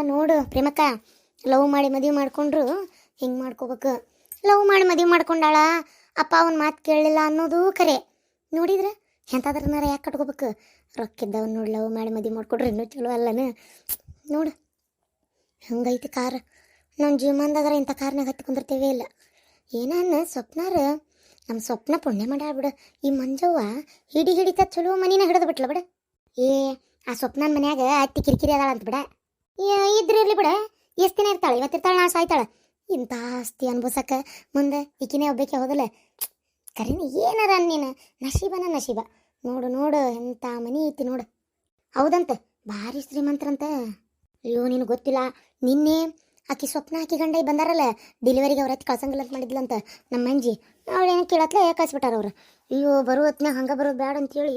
ನೋಡು ಪ್ರೇಮಕ್ಕ, ಲವ್ ಮಾಡಿ ಮದುವೆ ಮಾಡ್ಕೊಂಡ್ರು ಹಿಂಗೆ ಮಾಡ್ಕೋಬೇಕು. ಲವ್ ಮಾಡಿ ಮದುವೆ ಮಾಡ್ಕೊಂಡಾಳ, ಅಪ್ಪ ಅವನ ಮಾತು ಕೇಳಲಿಲ್ಲ ಅನ್ನೋದು ಖರೆ. ನೋಡಿದ್ರೆ ಎಂಥದ್ರನಾರ ಯಾಕೆ ಕಟ್ಕೋಬೇಕು? ರೊಕ್ಕಿದ್ದವನ್ನ ನೋಡಿ ಲವ್ ಮಾಡಿ ಮದುವೆ ಮಾಡ್ಕೊಡ್ರಿ ಇನ್ನೂ ಚಲೋ ಅಲ್ಲನ. ನೋಡು ಹಂಗೈತಿ ಕಾರ್. ನಮ್ಮ ಜೀವಮಾನದಾಗಾರ ಇಂಥ ಕಾರ್ನಾಗ ಹತ್ಕೊಂಡಿರ್ತೇವೆ ಇಲ್ಲ. ಏನಾನ ಸ್ವಪ್ನಾರ ನಮ್ಮ ಸ್ವಪ್ನ ಪುಣ್ಯ ಮಾಡ್ಯಾಳ ಈ ಮಂಜವ್ವ ಹಿಡಿತ ಚಲೋ ಮನಿನ ಹಿಡಿದು ಬಿಟ್ಲ ಬಿಡ. ಆ ಸ್ವಪ್ನನ ಮನ್ಯಾಗ ಅತ್ತಿ ಕಿರಿಕಿರಿ ಅದಾಳ ಅಂತ ಬಿಡ. ಇದ್ರಿರ್ಲಿ ಬಿಡ, ಎಷ್ಟು ದಿನ ಇರ್ತಾಳೆ? ಇವತ್ತಿರ್ತಾಳೆ, ನಾಳೆ ಸಾಯ್ತಾಳೆ. ಇಂಥ ಆಸ್ತಿ ಅನ್ಭವಿಸಕ್ಕೆ ಮುಂದೆ ಈಕಿನೇ ಒಬ್ಬಕ್ಕೆ ಹೋದಲ್ಲ. ಕರೀನಿ ಏನಾರ ನೀನು ನಶೀಬನ ನಶೀಬ. ನೋಡು ನೋಡು ಎಂಥ ಮನಿ ಐತಿ ನೋಡು. ಹೌದಂತ ಭಾರಿ ಶ್ರೀಮಂತರಂತ. ಅಯ್ಯೋ ನಿನಗೆ ಗೊತ್ತಿಲ್ಲ, ನಿನ್ನೆ ಆಕಿ ಸ್ವಪ್ನ ಆಕಿ ಗಂಡ ಬಂದಾರಲ್ಲ ಡೆಲಿವರಿಗೆ ಅವ್ರ ಹತ್ತಿ ಕಳ್ಸಂಗಿಲ್ಲ ಅಂತ ಮಾಡಿದ್ಲಂತ ನಮ್ಮ ಮಂಜಿ. ಅವಳೇನೋ ಕೇಳತ್ಲೆ ಕಳ್ಸಿಬಿಟ್ಟಾರ ಅವ್ರು. ಅಯ್ಯೋ ಬರೋ ಹೊತ್ನ್ಯಾಗ ಹಂಗೆ ಬರೋದು ಬೇಡ ಅಂತೇಳಿ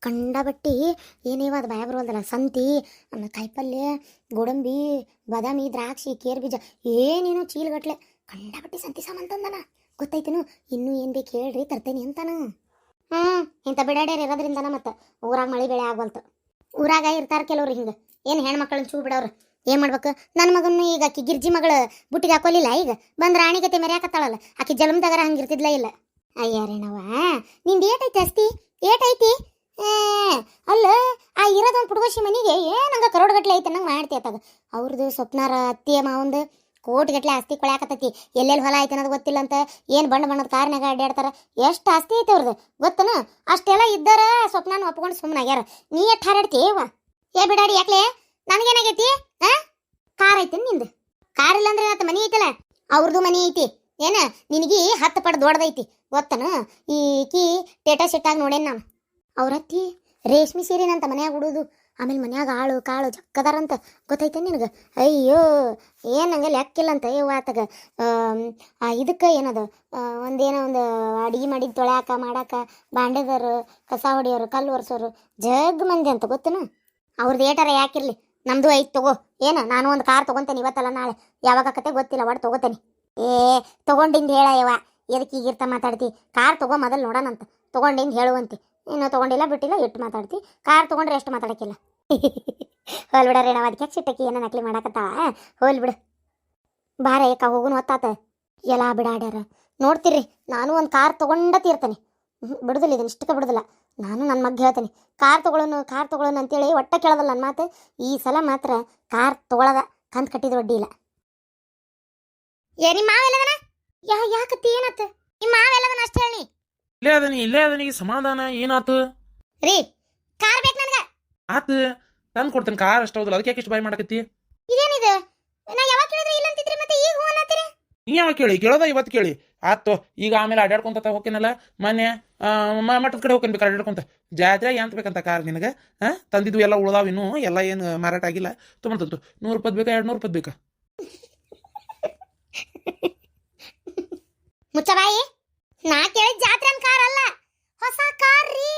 ಕಂಡ ಬಟ್ಟಿ ಏನೇವ ಅದು ಭಯ ಬರೋದಲ್ಲ, ಸಂತಿ ಆಮೇಲೆ ಕಾಯಿಪಲ್ಯ, ಗೋಡಂಬಿ, ಬಾದಾಮಿ, ದ್ರಾಕ್ಷಿ, ಕೇರ್ ಬೀಜ ಏನೇನೋ ಚೀಲಗಟ್ಲೆ ಕಂಡ ಬಟ್ಟಿ ಸಂತಿ ಸಾಮಾನು ತಂದನ. ಗೊತ್ತೈತೇನು? ಇನ್ನೂ ಏನು ಬೇಕು ಹೇಳ್ರಿ ತರ್ತೇನೆ ಅಂತಾನ. ಇಂಥ ಬಿಡಾಡ್ಯಾರ ಇರೋದ್ರಿಂದನ ಮತ್ತೆ ಊರಾಗ ಮಳೆ ಬೆಳೆ ಆಗ್ಬಲ್ತು. ಊರಾಗ ಇರ್ತಾರ ಕೆಲವ್ರು ಹಿಂಗೆ ಏನು ಹೆಣ್ಮಕ್ಳನ್ನ ಚೂ ಬಿಡವ್ರು. ಏನು ಮಾಡ್ಬೇಕು? ನನ್ನ ಮಗನ್ನು ಈಗ ಆಕಿ ಗಿರ್ಜಿ ಮಗಳು ಬುಟ್ಟಿಗೆ ಹಾಕೋಲಿಲ್ಲ, ಈಗ ಬಂದು ರಾಣಿಗತೆ ಮೆರೆಯಾಕತ್ತಾಳಲ್ಲ, ಆಕಿ ಜಲಮ್ದಾಗರ ಹಂಗೆ ಇರ್ತಿದ್ಲ ಇಲ್ಲ. ಅಯ್ಯಾರೇನವ ನಿಂದು ಏಟೈತಿ ಅಸ್ತಿ? ಏಟೈತಿ? ಅಲ್ಲ ಆ ಇರೋದೊಂದು ಪುಡುಗೋಶಿ ಮನೆಗೆ ಏನಂಗ ಕರೋಡ್ಗಟ್ಲೆ ಐತೆ ನಂಗೆ ಮಾಡ್ತಿ ಆತದ. ಅವ್ರದ್ದು ಸ್ವಪ್ನಾರ ಅತ್ತಿ ಮಾವಂದು ಕೋಟಿಗಟ್ಲೆ ಆಸ್ತಿ ಕೊಳ್ಯಾಕತ್ತೈತಿ. ಎಲ್ಲೆಲ್ಲಿ ಹೊಲ ಐತೆ ಅನ್ನೋದು ಗೊತ್ತಿಲ್ಲ ಅಂತ ಏನು ಬಣ್ಣ ಬಣ್ಣದ ಕಾರ್ನಾಗ ಅಡ್ಡಾಡ್ತಾರ. ಎಷ್ಟು ಆಸ್ತಿ ಐತೆ ಅವ್ರದ್ದು ಗೊತ್ತನ? ಅಷ್ಟೆಲ್ಲ ಇದ್ದಾರ ಸ್ವಪ್ನಾನ ಒಪ್ಕೊಂಡು ಸುಮ್ಮನಾಗ್ಯಾರ. ನೀ ಎಷ್ಟು ಹಾರಾಡ್ತೀವ? ಏ ಬಿಡಾಡಿ ಯಾಕ್ಲೆ, ನನಗೇನಾಗೈತಿ? ಕಾರ್ ಐತಿ ನಿಂದು? ಕಾರ್ ಇಲ್ಲ ಅಂದ್ರೆ ಮನೆ ಐತಲ್ಲ, ಅವ್ರದ್ದು ಮನೆ ಐತಿ. ಏನ ನಿನಗಿ 10 ಪಟ್ಟು ದೊಡ್ಡದೈತಿ ಗೊತ್ತನ? ಈಕಿ ಟೇಟಾ ಸೆಟ್ಟಾಗಿ ನೋಡೇನು ನಾನು. ಅವ್ರತ್ತಿ ರೇಷ್ಮೆ ಸೀರೆನಂತ ಮನ್ಯಾಗ ಉಡೋದು, ಆಮೇಲೆ ಮನ್ಯಾಗ ಆಳು ಕಾಳು ಜಕ್ಕದಾರಂತ ಗೊತ್ತೈತೆ ನಿನಗೆ? ಅಯ್ಯೋ ಏನು ಹಂಗೆ ಲೆಕ್ಕಿಲ್ಲಂತ ಆತಗ. ಇದಕ್ಕೆ ಏನದು ಒಂದೇನೋ ಒಂದು ಅಡುಗೆ ಮಾಡಿದ್ದು ತೊಳ್ಯಾಕ ಮಾಡಾಕ ಬಾಂಡೆದವರು, ಕಸ ಹೊಡಿಯೋರು, ಕಲ್ಲು ಒರೆಸೋರು ಜಗ್ ಮಂದಿ ಅಂತ ಗೊತ್ತನ? ಅವ್ರದ್ದು ಏಟಾರ ಯಾಕಿರ್ಲಿ, ನಮ್ದು ಐತೆ ತಗೋ. ಏನು ನಾನು ಒಂದು ಕಾರ್ ತೊಗೊತೇನೆ ಇವತ್ತಲ್ಲ ನಾಳೆ, ಯಾವಾಗ ಆಕತೆ ಗೊತ್ತಿಲ್ಲ, ಒಟ್ಟು ತೊಗೋತೇನೆ. ತೊಗೊಂಡಿಂದ ಹೇಳ ಯವ್ವ, ಎದಕ್ಕೆ ಈಗಿರ್ತ ಮಾತಾಡ್ತಿ? ಕಾರ್ ತೊಗೋ ಮೊದಲು ನೋಡೋಣಂತ, ತೊಗೊಂಡಿಂದ ಹೇಳುವಂತೆ. ಇನ್ನೂ ತೊಗೊಂಡಿಲ್ಲ ಬಿಟ್ಟಿಲ್ಲ ಇಟ್ಟು ಮಾತಾಡ್ತಿ. ಕಾರ್ ತೊಗೊಂಡ್ರೆ ಎಷ್ಟು ಮಾತಾಡೋಕ್ಕಿಲ್ಲ. ಹೋಲ್ ಬಿಡ್ರಿ, ನಾವು ಅದಕ್ಕೆ ಸಿಟ್ಟಕ್ಕೆ ಏನೋ ನಕಲಿ ಮಾಡಾಕತ್ತಾವ. ಹೋಲ್ ಬಿಡು ಬಾರ ಏಕ ಹೋಗುನು ಹೊತ್ತಾತ. ಎಲ್ಲ ಬಿಡಾಡ್ಯಾರ ನೋಡ್ತೀರಿ. ನಾನು ಒಂದು ಕಾರ್ ತೊಗೊಂಡ ತೀರ್ತಾನೆ, ಬಿಡುದಿಲ್ಲ, ಇದನ್ನ ಇಷ್ಟಕ್ಕೆ ಬಿಡುದಿಲ್ಲ. ನಾನು ನನ್ನ ಮಗ್ಗ ಹೇಳ್ತೇನೆ ಕಾರ್ ತೊಗೊಳೋನು ಅಂತೇಳಿ ಒಟ್ಟ ಕೇಳೋದಲ್ಲ ನನ್ನ ಮಾತು. ಈ ಸಲ ಮಾತ್ರ ಕಾರ್ ತೊಗೊಳದ ಕಂತು ಕಟ್ಟಿದ ವಡ್ಡಿ ಇಲ್ಲ. ನಿಮ್ಮ ಮಾವೆಲ್ಲದನ? ಯಾಕತ್ತಿ ಏನಾತ? ನಿಮ್ಮ ಮಾವೆಲ್ಲದನ ಅಷ್ಟು ಹೇಳಿ. ಇಲ್ಲೇ ಅದನಿಗೆ ಸಮಾಧಾನ ಏನಾತು ರೀ? ಕಾರ್ ಬೇಕು ನನಗೆ. ಆತು ತಂದು ಕೊಡ್ತೇನೆ, ಕಾರ್ ಅಷ್ಟ ಹೌದಲ್ಲ, ಅದಕ್ಕೆ ಯಾಕೆ ಇಷ್ಟು ಬಾಯ್ ಮಾಡಕತ್ತಿ? ಇದೇನಿದು? ನಾ ಯಾವಾಗ ಕೇಳಿದ್ರೆ ಇಲ್ಲ ಅಂತಿದ್ರಿ, ಮತ್ತೆ ಈಗ ಹೂ ಅನ್ನತ್ತೀರಿ? ನೀ ಯಾವಾಗ ಕೇಳಿ? ಕೇಳೋದ ಇವತ್ತು ಕೇಳಿ ಆತು. ಈಗ ಆಮೇಲೆ ಅಡ್ಡಾಡ್ಕೊಂತ ಹೋಗ್ತೇನಲ್ಲ, ಮೊನ್ನೆ ಮಠದ ಕಡೆ ಹೋಗ್ಬೇಕು ಅಡ್ಡಾಡ್ಕೊಂತ. ಜಾತ್ರೆ ಎಂತ ಬೇಕಂತ ಕಾರ್ ನಿನಗೆ? ತಂದಿದ್ವು ಎಲ್ಲ ಉಳ್ದಾವ, ಇನ್ನೂ ಎಲ್ಲ ಏನು ಮಾರಾಟ ಆಗಿಲ್ಲ. ತೊಗೊಂಡು 100 ರೂಪಾಯಿ ಬೇಕಾ 200 ರೂಪಾಯಿ ಬೇಕಾ? ಮುಚ್ಚಬಾಯಿ, ನಾ ಕೇಳಿದ ಜಾತ್ರೆ ಕಾರ್ ಅಲ್ಲ, ಹೊಸ ಕಾರ್ ರೀ.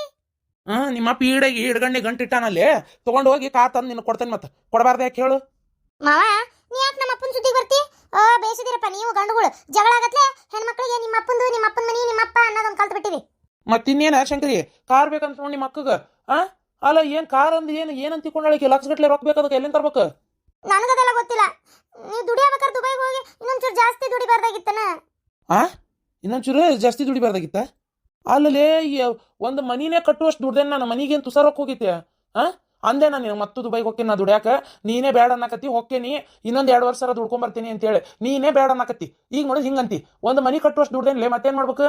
ನಿಮ್ಮ ಪೀಡೆಗೆ ಹಿಡ್ಗಂಡಿ ಗಂಟಿಟ್ಟಾನಲ್ಲಿ ತೊಗೊಂಡು ಹೋಗಿ ಕಾರ್ ತಂದು ನಿನ್ನ ಕೊಡ್ತೇನೆ. ಮತ್ತೆ ಕೊಡಬಾರ್ದು ಯಾಕೆ ಹೇಳು? ಮಾವ ನೀ ಯಾಕೆ ನಮ್ಮ ಅಪ್ಪನ ಸುದ್ದಿಗೆ ಬರ್ತಿ? ಬೇಯಿಸಿದಿರಪ್ಪ ನೀವು ಗಂಡುಗಳು. ಜಗಳ ಆಗತ್ಲೆ ಹೆಣ್ಮಕ್ಳಿಗೆ ನಿಮ್ಮ ಅಪ್ಪನ ಮನಿ ನಿಮ್ಮಪ್ಪ ಅನ್ನೋದೊಂದು ಕಲ್ತು ಬಿಟ್ಟಿರಿ. ಮತ್ತಿನ್ನೇನ ಶಂಕರಿ, ಕಾರ್ ಬೇಕಂತ ನೋಡಿ ನಿಮ್ಮ ಅಕ್ಕಗ? ಅಲ್ಲ ಏನ್ ಕಾರ್ ಅಂದ್ ಏನಂತ ತಿಳ್ಕೊಂಡಳಿಕೆ? ಲಕ್ಷ ಗಟ್ಲೆ ರೊಕ್ಕ ಬೇಕಾದಕ್ಕೆ ಎಲ್ಲಿಂದ ತರ್ಬೇಕು? ನನಗದೆಲ್ಲ ಗೊತ್ತಿಲ್ಲ. ನೀವು ದುಡಿಯಬೇಕಾದ್ರೆ ದುಬೈಗೆ ಹೋಗಿ ಇನ್ನೊಂಚೂರು ಜಾಸ್ತಿ ದುಡಿಬಾರ್ದಾಗಿತ್ತನ? ಇನ್ನೊಂಚೂರು ಜಾಸ್ತಿ ದುಡಿಬಾರ್ದಾಗಿತ್ತ? ಅಲ್ಲಲೇ ಒಂದು ಮನಿನೇ ಕಟ್ಟುವಷ್ಟು ದುಡ್ದೇನು ನಾನು. ಮನಿಗೇನು ತುಸ ರೊಕ್ಕ ಹೋಗಿತ್ತೆ? ಅಂದೆ ನಾನು ಮತ್ತು ದುಬೈಗೆ ಹೋಗ್ತೀನಿ ನಾ ದುಡ್ಯಾಕ. ನೀನೇ ಬೇಡ ಅನ್ನಕತ್ತಿ, ಹೋಗ್ತೇನಿ ಇನ್ನೊಂದು 2 ವರ್ಷ ದುಡ್ಕೊಂಬರ್ತೀನಿ ಅಂತೇಳಿ ನೀನೇ ಬೇಡ ಅನ್ನಕತ್ತಿ. ಈಗ ನೋಡಿ ಹಿಂಗಂತಿ. ಒಂದು ಮನಿ ಕಟ್ಟುವಷ್ಟು ದುಡ್ದೇನ್ಲೇ, ಮತ್ತೇನು ಮಾಡ್ಬೇಕು?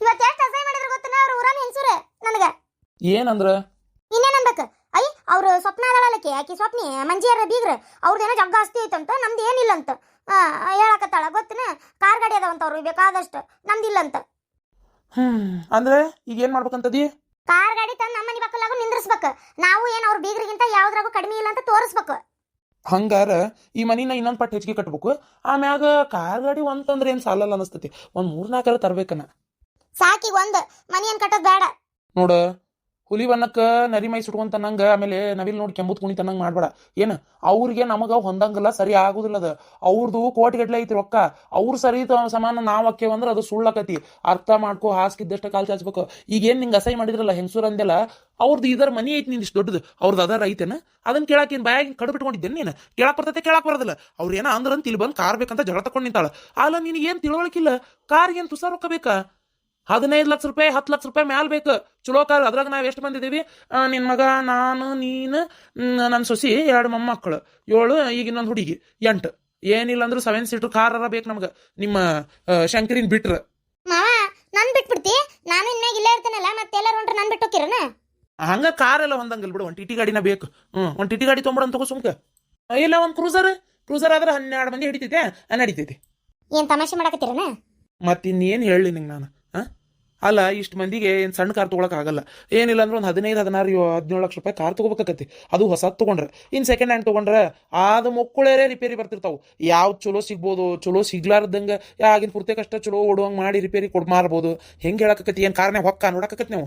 ಇವತ್ತು ಎಷ್ಟು ಅಸಹ್ಯ ಮಾಡಿದ್ರು ಗೊತ್ತನ ಅವ್ರು ಊರಾನ ಹೆಂಗಸೂರೆ ನನಗೆ. ಏನಂದ್ರ? ಇನ್ನೇನು ಅನ್ಬೇಕು? ಅವ್ರು ಸ್ವಪ್ನ ಅದಳಕ್ಕೆ, ಆಕಿ ಸ್ವಪ್ನಿ ಮಂಜಿಯರ ಬೀಗ್ರ ಅವ್ರದ್ದೇನೋ ಜಗ್ಗ ಆಸ್ತಿ ಐತಂತ, ನಮ್ದು ಏನಿಲ್ಲ ಅಂತ ಹೇಳಕತ್ತಾಳ ಗೊತ್ತನ? ಕಾರ್ ಗಾಡಿ ಅದಾವಂತ ಅವ್ರು ಬೇಕಾದಷ್ಟು, ನಮ್ದಿಲ್ಲ ಅಂತ. ಅಂದ್ರೆ ಈಗ ಏನ್ ಮಾಡ್ಬೇಕಂತದಿ? ಕಾರ್ ಗಾಡಿ ತಂದು ನಮ್ಮ ಮನೆ ಪಕ್ಕಲಾಗೂ ನಿಂದ್ರಿಸ್ಬೇಕು. ನಾವು ಏನು ಅವ್ರ ಬೀಗ್ರಿಗಿಂತ ಯಾವ್ದ್ರಾಗೂ ಕಡಿಮೆ ಇಲ್ಲ ಅಂತ ತೋರಿಸ್ಬೇಕು. ಹಂಗಾರ ಈ ಮನಿನ ಇನ್ನೊಂದು ಪಟ್ಟು ಹೆಚ್ಚಿಗೆ ಕಟ್ಬೇಕು. ಆಮ್ಯಾಗ ಕಾರ್ ಗಾಡಿ ಒಂತಂದ್ರೆ ಏನ್ ಸಾಲಲ್ಲ ಅನಸ್ತತಿ. 1 3-4 ತರ್ಬೇಕನ. ಸಾಕಿ ಒಂದು ಮನಿ ಏನ್ ಕಟ್ಟೋದು ಬೇಡ ನೋಡ. ಹುಲಿ ಬಣ್ಣಕ್ಕೆ ನರಿ ಮೈ ಸುಟ್ಕೊಂತ ನಂಗ ಆಮೇಲೆ ನವಿಲ್ ನೋಡಿ ಕೆಂಬುತ್ ಕುಣಿತ ನಂಗೆ ಮಾಡ್ಬೇಡ ಏನು ಅವ್ರಿಗೆ ನಮಗೆ ಹೊಂದಂಗಿಲ್ಲ ಸರಿ ಆಗುದಿಲ್ಲ ಅದು ಅವ್ರದ್ದು ಕೋಟಿಗಟ್ಲೆ ಐತಿ ರೊಕ್ಕ ಅವ್ರು ಸರಿ ಸಮಾನ ನಾವು ಅಕ್ಕೇವ್ ಅಂದ್ರೆ ಅದು ಸುಳ್ಳಕತಿ ಅರ್ಥ ಮಾಡ್ಕೋ ಹಾಸ್ಕಿದ್ದಷ್ಟ ಕಾಲ್ ಚಾಚ್ಬೇಕು ಈಗೇನು ನಿಂಗೆ ಅಸಹ್ಯ ಮಾಡಿದ್ರಲ್ಲ ಹೆಂಗಸೂರ್ ಅಂದೆಲ್ಲ ಅವ್ರದ್ದು ಇದರ ಮನಿ ಐತಿ ನಿಂದು ಇಷ್ಟು ದೊಡ್ಡದು ಅವ್ರದ್ದು ಅದರ ಐತೇನ ಅದನ್ನ ಕೇಳಾಕೇನು ಬಾಯಾಗಿ ಕಡು ಬಿಟ್ಕೊಂಡಿದ್ದೇನೆ ನೀನು ಕೇಳಕ್ ಬರ್ತೈತೆ ಕೇಳಕ್ ಬರೋದಿಲ್ಲ ಅವ್ರು ಏನೋ ಅಂದ್ರಂತ ಇಲ್ಲಿ ಬಂದು ಕಾರ್ ಬೇಕಂತ ಜಗಳ ತಕೊಂಡು ನಿಂತಾಳ ಅಲ್ಲ ನಿನಗೆ ಏನು ತಿಳುವಳಿಕಿಲ್ಲ ಕಾರ್ಗೆ ಏನು ತುಸ ರೊಕ್ಕ ಬೇಕಾ 15 ಲಕ್ಷ ರೂಪಾಯಿ 10 ಲಕ್ಷ ರೂಪಾಯಿ ಮ್ಯಾಲ ಬೇಕು ಚಲೋ ಕಾರ್ ಅದ್ರಾಗ ನಾವು ಎಷ್ಟು ಬಂದಿದ್ದೀವಿ ನಿನ್ನ ಮಗ ನಾನು ನೀನು ನನ್ನ ಸೊಸಿ 2 ಮೊಮ್ಮಕ್ಕಳು 7 ಈಗ ಇನ್ನೊಂದು ಹುಡುಗಿ 8 ಏನಿಲ್ಲ ಅಂದ್ರೆ 7 ಸೀಟರ್ ಕಾರ್ ಬೇಕು ನಮ್ಗೆ ನಿಮ್ಮ ಶಂಕರಿನ್ ಬಿಟ್ರ ಮಾವ ನನ್ ಬಿಟ್ಬಿಡ್ತಿ ನಾನು ಇನ್ಮ್ಯಾಗ ಇಲ್ಲೇ ಇರ್ತೇನಲ್ಲ ಮತ್ತೆ ಎಲ್ಲಾರು ಹೊಂಟ್ರೆ ನನ್ ಬಿಟ್ಟು ಹೋಗಿರನ ಹಂಗ ಕಾರ್ ಎಲ್ಲ ಹೊಂದಂಗಿಲ್ಲ ಬಿಡು ಒಂದು ಟಿಟಿ ಗಾಡಿನ ಬೇಕು ಒಂದು ಟಿಟಿ ಗಾಡಿ ತೊಗೊಂಬಿಡು ಅಂತ ಸುಮ್ಕ ಇಲ್ಲ ಒಂದು ಕ್ರೂಸರ್ ಆದ್ರೆ 12 ಮಂದಿ ಹಿಡಿತೈತೆ ನಡೀತೈತಿ ಏನ್ ತಮಾಷೆ ಮಾಡಕತ್ತೀರನ ಮತ್ತಿನ್ನೇನು ಹೇಳಿ ನಿಂಗೆ ನಾನು ಅಲ್ಲ ಇಷ್ಟು ಮಂದಿಗೆ ಏನು ಸಣ್ಣ ಕಾರ್ ತೊಗೊಳಕ್ಕೆ ಆಗಲ್ಲ ಏನಿಲ್ಲ ಅಂದ್ರೆ ಒಂದು 15, 16, 17 ಲಕ್ಷ ರೂಪಾಯಿ ಕಾರ್ ತೊಗೋಬೇಕಾಕತಿ ಅದು ಹೊಸದು ತೊಗೊಂಡ್ರೆ ಇನ್ನು ಸೆಕೆಂಡ್ ಹ್ಯಾಂಡ್ ತೊಗೊಂಡ್ರೆ ಅದು ಮೊಕ್ಕಳೇರೇ ರಿಪೇರಿ ಬರ್ತಿರ್ತಾವೆ ಯಾವ್ದು ಚಲೋ ಸಿಗ್ಬೋದು ಚಲೋ ಸಿಗ್ಲಾರ್ದಂಗೆ ಆಗಿನ ಪೂರ್ತಿಕಷ್ಟ ಚಲೋ ಓಡುವಂಗೆ ಮಾಡಿ ರಿಪೇರಿ ಮಾರ್ಬೋದು ಹೆಂಗೆ ಹೇಳಕತ್ತಿ ಏನು ಕಾರ್ನೇ ಹೊಕ್ಕ ನೋಡಕತ್ತಿ ನಾವು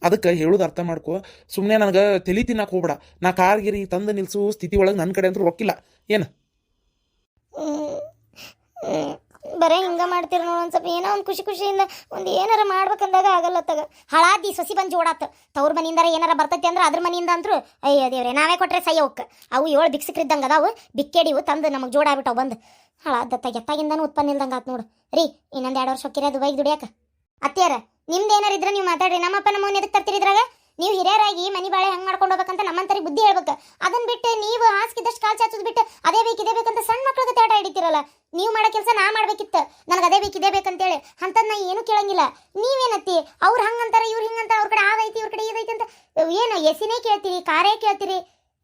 ಅದಕ್ಕೆ ಹೇಳೋದು ಅರ್ಥ ಮಾಡ್ಕೋ ಸುಮ್ಮನೆ ನನಗೆ ತಲೆ ತಿನ್ನಕ್ಕೆ ಹೋಗ್ಬೇಡ ನಾ ಕಾರ್ಗಿರಿ ತಂದು ನಿಲ್ಸು ಸ್ಥಿತಿ ಒಳಗೆ ನನ್ನ ಕಡೆ ಅಂತೂ ರೊಕ್ಕಿಲ್ಲ ಏನು ಬರೇ ಹಿಂಗ ಮಾಡ್ತೀರ ನೋಡು ಒಂದು ಸ್ವಲ್ಪ ಏನೋ ಒಂದು ಖುಷಿಯಿಂದ ಒಂದು ಏನಾರ ಮಾಡ್ಬೇಕಂದಾಗ ಆಗಲ್ಲ ತಗ ಹಳಾದಿ ಸೊಸಿ ಬಂದು ಜೋಡಾತ ತವ್ರ ಮನೆಯಿಂದಾರ ಏನಾರ ಬರ್ತೈತಿ ಅಂದ್ರೆ ಅದ್ರ ಮನೆಯಿಂದ ಅಂದ್ರು ಅಯ್ಯೋ ದೇವ್ರೆ ನಾವೇ ಕೊಟ್ರೆ ಸೈ ಅವಕ್ಕೆ ಅವು 7 ಬಿಕ್ಸಿಕ್ರಿದ್ದಂಗೆ ಅದಾವು ಬಿಕ್ಕೇಡಿವು ತಂದು ನಮಗೆ ಜೋಡಾಗ್ಬಿಟ್ಟವು ಬಂದು ಹಳಾದತ್ತ ಎತ್ತಾಗಿಂದಾನು ಉತ್ಪನ್ನ ಇಲ್ದಂಗೆ ಆತು ನೋಡು ರೀ ಇನ್ನೊಂದು 2 ವರ್ಷ ಹೊಕ್ಕಿರ ದುಬೈಗೆ ದುಡಿಯಾಕ ಅತ್ಯಾರ ನಿಮ್ದು ಏನಾರ ಇದ್ರೆ ನೀವು ಮಾತಾಡ್ರಿ ನಮ್ಮಪ್ಪ ನಮ್ಮವ್ನ ಎದಕ್ಕೆ ತರ್ತಿರಿದ್ರಾಗ ನೀವು ಹಿರಿಯರಾಗಿ ಮನಿ ಬಾಳೆ ಹೆಂಗೆ ಮಾಡ್ಕೊಂಡು ಹೋಗ್ಬೇಕಂತ ನಮ್ಮಂತರಿಗೆ ಬುದ್ಧಿ ಹೇಳ್ಬೇಕು ಅದನ್ನ ಬಿಟ್ಟು ನೀವು ಹಾಸ್ಕಿದಷ್ಟು ಕಾಲು ಚಾಚೋದು ಬಿಟ್ಟು ಅದೇ ಬೇಕು ಇದೇ ಬೇಕಂತ ಸಣ್ಣ ಮಕ್ಳಿಗೆ ತೇಟ ಹಿಡಿತಿರಲ್ಲ ನೀವು ಮಾಡೋ ಕೆಲಸ ನಾ ಮಾಡ್ಬೇಕಿತ್ತು ನನಗೆ ಅದೇ ಬೇಕು ಇದೇ ಬೇಕಂತೇಳಿ ಅಂತದ್ ನಾ ಏನು ಕೇಳಂಗಿಲ್ಲ ನೀವೇನತ್ತಿ ಅವ್ರು ಹಂಗಂತಾರ ಇವ್ರು ಹಿಂಗಂತಾರ ಅವ್ರ ಕಡೆ ಅದೈತಿ ಇವ್ರ ಕಡೆ ಇದೈತಿ ಅಂತ ಏನು ಎಸಿನೇ ಕೇಳ್ತೀರಿ ಕಾರೇ ಕೇಳ್ತೀರಿ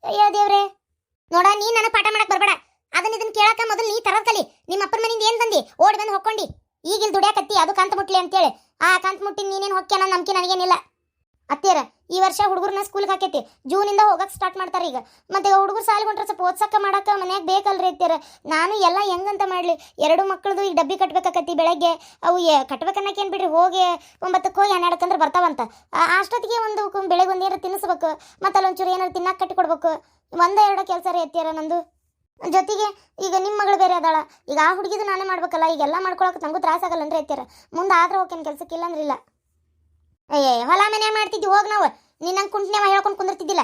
ಅಯ್ಯೋ ದೇವ್ರೆ ನೋಡ ನೀ ನನಗೆ ಪಾಠ ಮಾಡಕ್ ಬರಬೇಡ ಇದನ್ನ ಕೇಳಕ ಮೊದಲು ನೀ ತರದ್ ಕಲಿ ನಿಮ್ಮ ಅಪ್ಪನ ಮನಿಂದ ಏನು ತಂದಿ ಓಡಿ ಬಂದು ಹೊಕ್ಕೊಂಡಿ ಈಗ ಇಲ್ಲಿ ದುಡಿಯಾಕತ್ತಿ ಅದು ಕಂತ ಮುಟ್ಲಿ ಅಂತೇಳಿ ಆ ಕಂತ ಮುಟ್ಟಿ ನೀನೇನು ಹೊಕ್ಕೆ ನನ್ನ ನಂಬಿಕೆ ನನಗೇನಿಲ್ಲ ಅತ್ತೇರ ಈ ವರ್ಷ ಹುಡುಗರನ್ನ ಸ್ಕೂಲ್ಗೆ ಹಾಕೈತಿ ಜೂನಿಂದ ಹೋಗಕ್ಕೆ ಸ್ಟಾರ್ಟ್ ಮಾಡ್ತಾರೆ ಈಗ ಮತ್ತೆ ಹುಡುಗರು ಸಾಲಿಗೆ ಹೊಂಟ್ರೆ ಸ್ವಲ್ಪ ಓದ್ಸಕ್ಕ ಮಾಡಕ್ಕೆ ಮನ್ಯಾಗ ಬೇಕಲ್ರಿ ಅತ್ತೇರ ನಾನು ಎಲ್ಲ ಹೆಂಗಂತ ಮಾಡಲಿ 2 ಮಕ್ಕಳದು ಈಗ ಡಬ್ಬಿ ಕಟ್ಬೇಕಾಕತಿ ಬೆಳಗ್ಗೆ ಅವು ಕಟ್ಬೇಕನ್ನಕ್ಕೆ ಏನು ಬಿಡ್ರಿ ಹೋಗಿ 9ಕ್ಕೆ ಹೋಗಿ 12ಕ್ಕೆ ಬರ್ತಾವಂತ ಅಷ್ಟೊತ್ತಿಗೆ ಒಂದು ಬೆಳಗ್ಗೆ ಒಂದೇನಾರು ತಿನ್ನಿಸ್ಬೇಕು ಮತ್ತೆ ಅಲ್ಲೊಂಚೂರು ಏನಾರು ತಿನ್ನಕ್ಕೆ ಕಟ್ಟಿಕೊಡ್ಬೇಕು 1-2 ಕೆಲಸ ರೀ ಅತ್ತೇರ ನಂದು ಜೊತೆಗೆ ಈಗ ನಿಮ್ಮ ಮಗಳು ಬೇರೆ ಅದಾಳ ಈಗ ಆ ಹುಡುಗಿದು ನಾನೇ ಮಾಡ್ಬೇಕಲ್ಲ ಈಗೆಲ್ಲ ಮಾಡ್ಕೊಳಕ್ಕೆ ನಂಗೂ ತ್ರಾಸಾಗಲ್ಲನ್ರಿ ಅತ್ತೇರ ಮುಂದೆ ಆದ್ರೆ ಹೋಗ್ತೇನೆ ಕೆಲಸಕ್ಕೆ ಇಲ್ಲಂದ್ರೆ ಇಲ್ಲ ಅಯ್ಯ ಹೊಲ ಮನೆ ಮಾಡ್ತಿದ್ದಿ ಹೋಗಿ ನಾವು ನಿನ್ನಂಗೆ ಕುಂಟ್ನೇವ ಹೇಳ್ಕೊಂಡು ಕುಂದಿರ್ತಿದ್ದಿಲ್ಲ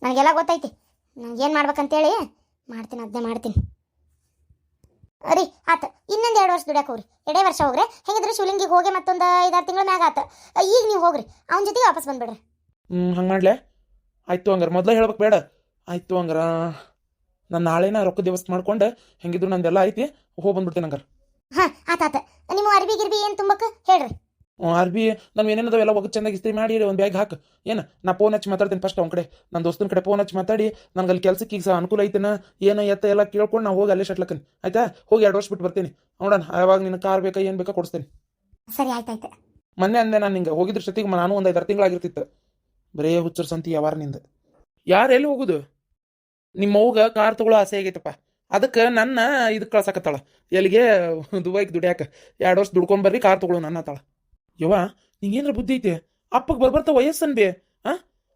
ನನಗೆಲ್ಲ ಗೊತ್ತೈತಿ ನಂಗೆ ಏನು ಮಾಡ್ಬೇಕಂತೇಳಿ ಮಾಡ್ತೀನಿ ಅದನ್ನೇ ಮಾಡ್ತೀನಿ ರೀ ಆತ ಇನ್ನೊಂದು 2 ವರ್ಷ ದುಡ್ಯಾಕ ಹೋಗ್ರಿ 2 ವರ್ಷ ಹೋಗ್ರಿ ಹೆಂಗಿದ್ರೆ ಶಿವಲಿಂಗಿಗೆ ಹೋಗಿ ಮತ್ತೊಂದು 5-6 ತಿಂಗಳ ಮ್ಯಾಗ ಆತ ಈಗ ನೀವು ಹೋಗ್ರಿ ಅವನ ಜೊತೆಗೆ ವಾಪಸ್ ಬಂದ್ಬಿಡ್ರಿ ಹಂಗೆ ಮಾಡ್ಲೆ ಆಯ್ತು ಹಂಗಾರ ಮೊದಲೇ ಹೇಳ್ಬೇಕು ಬೇಡ ಆಯ್ತು ಹಂಗಾರ ನಾನು ನಾಳೆನ ರೊಕ್ಕ ವ್ಯವಸ್ಥೆ ಮಾಡ್ಕೊಂಡು ಹೆಂಗಿದ್ರು ನಂದೆಲ್ಲ ಐತಿ ಹೋಗಿ ಬಂದ್ಬಿಡ್ತೇನೆ ಹಂಗಾರ ಹಾಂ ಆತ ನಿಮ್ಮ ಅರ್ಬಿ ಗಿರ್ಬಿ ಏನು ತುಂಬಕ್ಕೆ ಹೇಳ್ರಿ ಅರ್ಬಿ ನಾನು ಏನೇನದಾವೆಲ್ಲ ಒಗ್ಗು ಚೆನ್ನಾಗಿ ಇಸ್ತ್ರಿ ಮಾಡಿ ಒಂದು ಬ್ಯಾಗ್ ಹಾಕು ಏನು ನಾ ಫೋನ್ ಹಚ್ಚಿ ಮಾತಾಡ್ತೀನಿ ಫಸ್ಟ್ ಅವ್ನ ಕಡೆ ನನ್ನ ದೋಸ್ತನ ಕಡೆ ಫೋನ್ ಹಚ್ಚಿ ಮಾತಾಡಿ ನನಗೆ ಅಲ್ಲಿ ಕೆಲಸಕ್ಕೆ ಈಗ ಅನುಕೂಲ ಐತೇನ ಏನು ಎತ್ತ ಎಲ್ಲ ಕೇಳ್ಕೊಂಡು ನಾವು ಹೋಗಿ ಅಲ್ಲೇ ಶಟ್ಲಕ್ಕನಿ ಆಯ್ತಾ ಹೋಗಿ 2 ವರ್ಷ ಬಿಟ್ಟು ಬರ್ತೀನಿ ನೋಡೋಣ ಯಾವಾಗ ನಿನ್ನ ಕಾರ್ ಬೇಕಾ ಏನು ಬೇಕಾ ಕೊಡಿಸ್ತೇನೆ ಸರಿ ಆಯ್ತಾಯ್ತು ಮೊನ್ನೆ ಅಂದೆ ನಾನು ನಿಂಗೆ ಹೋಗಿದ್ರ ಜೊತೆಗೆ ನಾನು ಒಂದು 5-6 ತಿಂಗಳಾಗಿರ್ತಿತ್ತು ಬರೇ ಹುಚ್ಚರ್ ಸಂತಿ ಯಾವಾರ ನಿಂದ ಯಾರು ಎಲ್ಲಿ ಹೋಗುದು ನಿಮ್ಮ ಅವ್ಗ ಕಾರ್ ತಗೊಳ್ಳೋ ಆಸೆ ಆಗೈತಪ್ಪ ಅದಕ್ಕೆ ನನ್ನ ಇದಕ್ಕೆ ಕಳ್ಸಕತ್ತಾಳ ಎಲ್ಲಿಗೆ ದುಬೈಗೆ ದುಡಿಯಾಕ 2 ವರ್ಷ ದುಡ್ಕೊಂಬರ್ರಿ ಕಾರ್ ತಗೊಳ್ಳೋ ನನ್ನ ತಾಳ ಯವ್ವ ನಿಂಗೇನಾರ ಬುದ್ಧಿ ಐತೆ ಅಪ್ಪಗೆ ಬರ್ಬರ್ತಾ ವಯಸ್ಸನ್ ಬೇ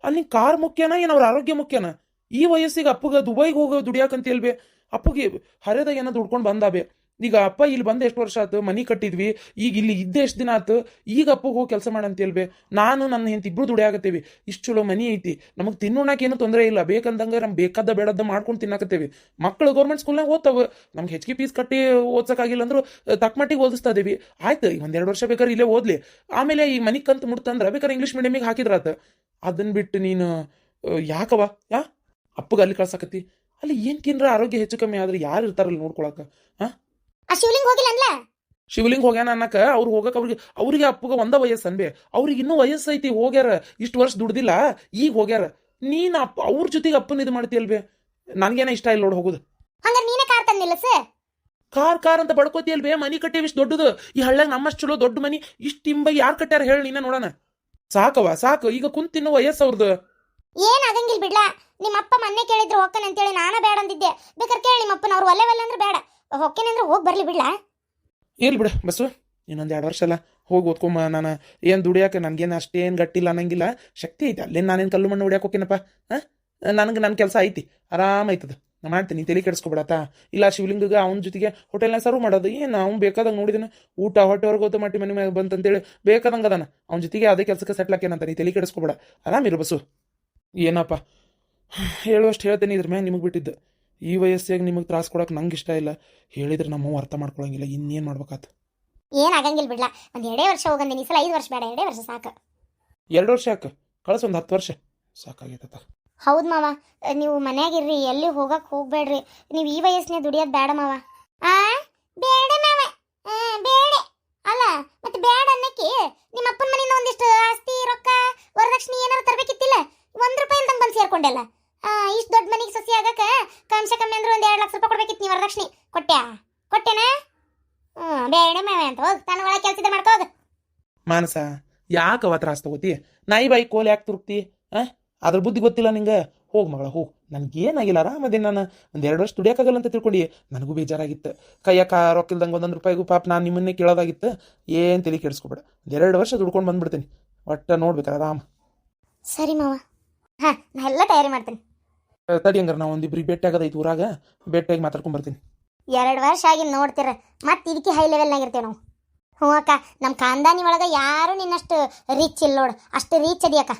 ಅಲ್ಲಿ ನಿಂಗೆ ಕಾರ್ ಮುಖ್ಯನಾ ಏನು ಅವ್ರ ಆರೋಗ್ಯ ಮುಖ್ಯನಾ ಈ ವಯಸ್ಸಿಗೆ ಅಪ್ಪಗೆ ದುಬೈಗೆ ಹೋಗೋ ದುಡಿಯಾಕಂತ ಹೇಳ್ಬೇ ಅಪ್ಪಗೆ ಹರಿದಾಗ ಏನೋ ದುಡ್ಕೊಂಡು ಬಂದಾಬೆ ಈಗ ಅಪ್ಪ ಇಲ್ಲಿ ಬಂದು ಎಷ್ಟು ವರ್ಷ ಆಯ್ತು ಮನೆ ಕಟ್ಟಿದ್ವಿ ಈಗ ಇಲ್ಲಿ ಇದ್ದೆ ಎಷ್ಟು ದಿನ ಆಯ್ತು ಈಗ ಅಪ್ಪಗೆ ಹೋಗಿ ಕೆಲಸ ಮಾಡಂತ ಹೇಳ್ಬೇ ನಾನು ನನ್ನ ಹೆಂತ ಇಬ್ರು ದುಡಿಯಾಕತ್ತೇವಿ ಇಷ್ಟು ಚಲೋ ಮನಿ ಐತಿ ನಮಗೆ ತಿನ್ನೋಣಕ್ಕೇನು ತೊಂದರೆ ಇಲ್ಲ ಬೇಕಂದಂಗೆ ನಮ್ಗೆ ಬೇಕಾದ ಬೇಡದ ಮಾಡ್ಕೊಂಡು ತಿನ್ನಕತ್ತೇವಿ ಮಕ್ಕಳು ಗೌರ್ಮೆಂಟ್ ಸ್ಕೂಲ್ನಾಗ ಓದ್ತಾವೆ ನಮ್ಗೆ ಹೆಚ್ಚಿಗೆ ಫೀಸ್ ಕಟ್ಟಿ ಓದ್ಸೋಕ್ಕಾಗಿಲ್ಲ ಅಂದ್ರೂ ತಕ್ಕ ಮಟ್ಟಿಗೆ ಓದಿಸ್ತಾ ಇದೀವಿ ಆಯ್ತು ಈಗ 1-2 ವರ್ಷ ಬೇಕಾದ್ರೆ ಇಲ್ಲೇ ಓದ್ಲಿ ಆಮೇಲೆ ಈ ಮನೆ ಕಂತು ಮುಡ್ತಂದ್ರೆ ಬೇಕಾದ್ರೆ ಇಂಗ್ಲೀಷ್ ಮೀಡಿಯಮಿಗೆ ಹಾಕಿದ್ರಾತ ಅದನ್ನ ಬಿಟ್ಟು ನೀನು ಯಾಕವ ಅಪ್ಪಗೆ ಅಲ್ಲಿ ಕಳ್ಸಕತ್ತಿ ಅಲ್ಲಿ ಏನ್ಕಿನ್ರ ಆರೋಗ್ಯ ಹೆಚ್ಚು ಕಮ್ಮಿ ಆದ್ರೆ ಯಾರು ಇರ್ತಾರಲ್ಲ ನೋಡ್ಕೊಳಕ ಶಿವಲಿಂಗ್ ಹೋಗಿಲ್ಲ ಅನ್ಲ ಶಿವಲಿಂಗ್ ಹೋಗ್ಯಾನ ಅನ್ನಕ ಅವ್ರು ಹೋಗಕ್ಕೆ ಅವ್ರಿಗೆ ಅಪ್ಪಗ 1 ವಯಸ್ಸು ಅನ್ಬೆ ಅವ್ರಿಗೆ ಇನ್ನೂ ವಯಸ್ಸೈತಿ ಹೋಗ್ಯಾರ ಇಷ್ಟು ವರ್ಷ ದುಡ್ದಿಲ್ಲ ಈಗ ಹೋಗ್ಯಾರ ನೀನು ಅಪ್ಪ ಅವ್ರ ಜೊತೆಗೆ ಅಪ್ಪನ ಇದು ಮಾಡ್ತೀಯಲ್ಬೇ ನನಗೇನ ಇಷ್ಟ ಇಲ್ಲ ನೋಡಿ ಹೋಗುದು ಹಂಗಾರೆ ನೀನೇ ಕಾರ್ ತಂದಿಲ್ಲ ಸರ್ ಕಾರ್ ಅಂತ ಬಡ್ಕೋತಿಯಲ್ಬೇ ಮನಿ ಕಟ್ಟೇವಿ ಇಷ್ಟು ದೊಡ್ಡದು ಈ ಹಳ್ಳ್ಯಾಗ ನಮ್ಮಷ್ಟು ಚಲೋ ದೊಡ್ಡ ಮನಿ ಇಷ್ಟು ಇಂಬ ಯಾರು ಕಟ್ಟ್ಯಾರ ಹೇಳಿ ನೀನ ನೋಡೋಣ ಸಾಕು ಈಗ ಕುಂತಿನ್ನೋ ವಯಸ್ಸು ಅವ್ರದ್ದು ಏನ್ ಆಗಂಗಿಲ್ಲ ಬಿಡ್ಲಾ ನಿಮ್ಮ ಅಪ್ಪ ಮೊನ್ನೆ ಕೇಳಿದ್ರು ಹೋಗ್ತಾನೆ ಅಂತೇಳಿ ನಾನು ಬೇಡ ಅಂದಿದ್ದೆ ಬೇಕಾದ್ರೆ ಕೇಳಿ ನಿಮ್ಮ ಅಪ್ಪನ ಅವ್ರು ಒಲ್ಲೆ ಅಂದ್ರೆ ಬೇಡ ಹೋಗ್ತೇನೆ ಅಂದ್ರೆ ಹೋಗಿ ಬರ್ಲಿ ಬಿಡ್ಲಾ ಇರ್ಲಿ ಬಿಡ ಬಸ್ಸು ಇನ್ನೊಂದು 2 ವರ್ಷ ಅಲ್ಲ ಹೋಗಿ ಓದ್ಕೊಂಬ. ನಾನು ಏನು ದುಡಿಯಾಕೆ ನನಗೇನು ಅಷ್ಟೇನು ಗಟ್ಟಿಲ್ಲ ಅನ್ನಂಗಿಲ್ಲ, ಶಕ್ತಿ ಐತೆ. ಅಲ್ಲೇನು ನಾನೇನು ಕಲ್ಲು ಮಣ್ಣು ಹೊಡ್ಯಾಕೆ ಹೋಗ್ತೀನಪ್ಪ. ಹಾಂ, ನನಗೆ ನನ್ನ ಕೆಲಸ ಐತಿ, ಆರಾಮೈತದ, ನಾನು ಮಾಡ್ತೀನಿ, ತಲೆ ಕೆಡಿಸ್ಕೊಬಿಡತ್ತಾ. ಇಲ್ಲ ಶಿವಲಿಂಗಗೆ ಅವನ ಜೊತೆಗೆ ಹೋಟೆಲ್ನಾಗ ಸರ್ವ್ ಮಾಡೋದು ಏನು, ಅವ್ನು ಬೇಕಾದಂಗೆ ನೋಡಿದನು, ಊಟ ಹೊಟ್ಟೆವರೆಗೆ ಹೋದ ಮಟ್ಟಿ ಮನೆ ಮ್ಯಾಗ ಬಂತಂತೇಳಿ ಬೇಕಾದಂಗೆ ಅದಾನ. ಅವ್ನ ಜೊತೆಗೆ ಅದೇ ಕೆಲಸಕ್ಕೆ ಸೆಟ್ಲ್ ಆಕೇನಂತ, ನೀ ತಲೆ ಕೆಡಿಸ್ಕೊಬೇಡ, ಆರಾಮಿರು ಬಸ್ಸು. ಏನಪ್ಪ ಹೇಳುವಷ್ಟು ಹೇಳ್ತೇನೆ, ಇದ್ರ ಮ್ಯಾಗ ನಿಮಗೆ ಬಿಟ್ಟಿದ್ದು. ಈ ವಯಸ್ಸಿಗೆ ನಿಮಗೆ ತ್ರಾಸ ಕೊಡೋಕೆ ನಂಗೆ ಇಷ್ಟ ಇಲ್ಲ. ಹೇಳಿದ್ರೆ ನಮ್ಮವ್ವ ಅರ್ಥ ಮಾಡ್ಕೊಳಂಗಿಲ್ಲ, ಇನ್ನೇನು ಮಾಡ್ಬೇಕಾತು. ಏನು ಆಗಂಗಿಲ್ಲ ಬಿಡ್ಲಾ, ಒಂದು 2 ವರ್ಷ ಹೋಗಂದಿನಿ, ಈ ಸಲ 5 ವರ್ಷ ಬೇಡ, 2 ವರ್ಷ ಸಾಕು. 2 ವರ್ಷ ಯಾಕೆ, ಕಳ್ಸ ಒಂದು 10 ವರ್ಷ ಸಾಕಾಗೈತತ್ತ. ಹೌದು ಮಾವ, ನೀವು ಮನ್ಯಾಗಿರ್ರಿ, ಎಲ್ಲಿ ಹೋಗಕ್ಕೆ ಹೋಗ್ಬೇಡ್ರಿ. ನೀವು ಈ ವಯಸ್ಸಿನ ದುಡಿಯೋದು ಬೇಡ ಮಾವ. ಬೇಡ ಮಾವ, ಬೇಡ ಅಲ್ಲ ಮತ್ತೆ ಬೇಡ ಅನ್ನಕ್ಕೆ ನಿಮ್ಮ ಅಪ್ಪನ ಮನೆಯಿಂದ ಒಂದಿಷ್ಟು ಆಸ್ತಿ ರೊಕ್ಕ ವರದಕ್ಷಿಣೆ ಏನಾರು ತರಬೇಕಿತ್ತಿಲ್ಲ. 1 ರೂಪಾಯಿ ಇಲ್ದಂಗೆ ಬಂದು ಸೇರ್ಕೊಂಡೆಲ್ಲ. ಇಷ್ಟು ದೊಡ್ಡ ಮನೆಗೆ ಸಸಿ ಆಗಕ್ಕೆ ಕಮ್ಸೆ ಕಮ್ಮಿ ಅಂದ್ರೆ ಒಂದು 2 ಲಕ್ಷ ರೂಪಾಯಿ ಕೊಡ್ಬೇಕಿತ್ತು. ನೀವು ವರದಕ್ಷಿಣೆ ಕೊಟ್ಟೆನಾ? ಬೇಡ ಮಾವ ಅಂತ ಹೋಗಿ ತನ್ನ ಒಳಗೆ ಕೆಲಸ ಮಾಡ್ಕೋಗ. ಮಾನಸ, ಯಾಕವ ತ್ರಾಸ ತಗೋತಿ? ನಾಯಿ ಬಾಯಿ ಕೋಲ್ ಯಾಕೆ ತುರುಕ್ತಿ? ಅದ್ರ ಬುದ್ಧಿ ಗೊತ್ತಿಲ್ಲ ನಿಂಗೆ? ಹೋಗಿ ಮಗಳ ಹೋಗಿ, ನನಗೇನಾಗಿಲ್ಲ, ಆರಾಮದೇ. ನಾನು ಒಂದು 2 ವರ್ಷ ದುಡಿಯೋಕ್ಕಾಗಲ್ಲ ಅಂತ ತಿಳ್ಕೊಂಡು ನನಗೂ ಬೇಜಾರಾಗಿತ್ತು. ಕೈಯಕ್ಕ ರೊಕ್ಕಿಲ್ದಂಗೆ 1 ರೂಪಾಯಿಗೂ ಪಾಪ ನಾನು ನಿಮ್ಮನ್ನೇ ಕೇಳೋದಾಗಿತ್ತು. ಏನು ತಲೆ ಕೆಡಿಸ್ಕೊಬೇಡ, 2 ವರ್ಷ ದುಡ್ಕೊಂಡು ಬಂದ್ಬಿಡ್ತೀನಿ, ಒಟ್ಟು ನೋಡ್ಬೇಕಾರೆ ಆರಾಮ. ಸರಿ ಮಾವ, ಹಾಂ ನಾ ಎಲ್ಲ ತಯಾರಿ ಮಾಡ್ತೀನಿ. ತಡಿ ಹಂಗಾರೆ, ನಾವು ಒಂದಿಬ್ರಿಗೆ ಭೇಟಿ ಆಗೋದೈತೆ ಊರಾಗ, ಭೇಟಿಯಾಗಿ ಮಾತಾಡ್ಕೊಂಬರ್ತೀನಿ. 2 ವರ್ಷ ಆಗಿ ನೋಡ್ತೀರ, ಮತ್ತೆ ಇದಕ್ಕೆ ಹೈ ಲೆವೆಲ್ನಾಗ ಇರ್ತೇವೆ ನಾವು. ಹ್ಞೂ ಅಕ್ಕ, ನಮ್ಮ ಖಾನ್ದಾನಿ ಒಳಗೆ ಯಾರು ನಿನ್ನಷ್ಟು ರಿಚ್ ಇಲ್ಲ ನೋಡು, ಅಷ್ಟು ರೀಚ್ ಅದಿ ಅಕ್ಕ.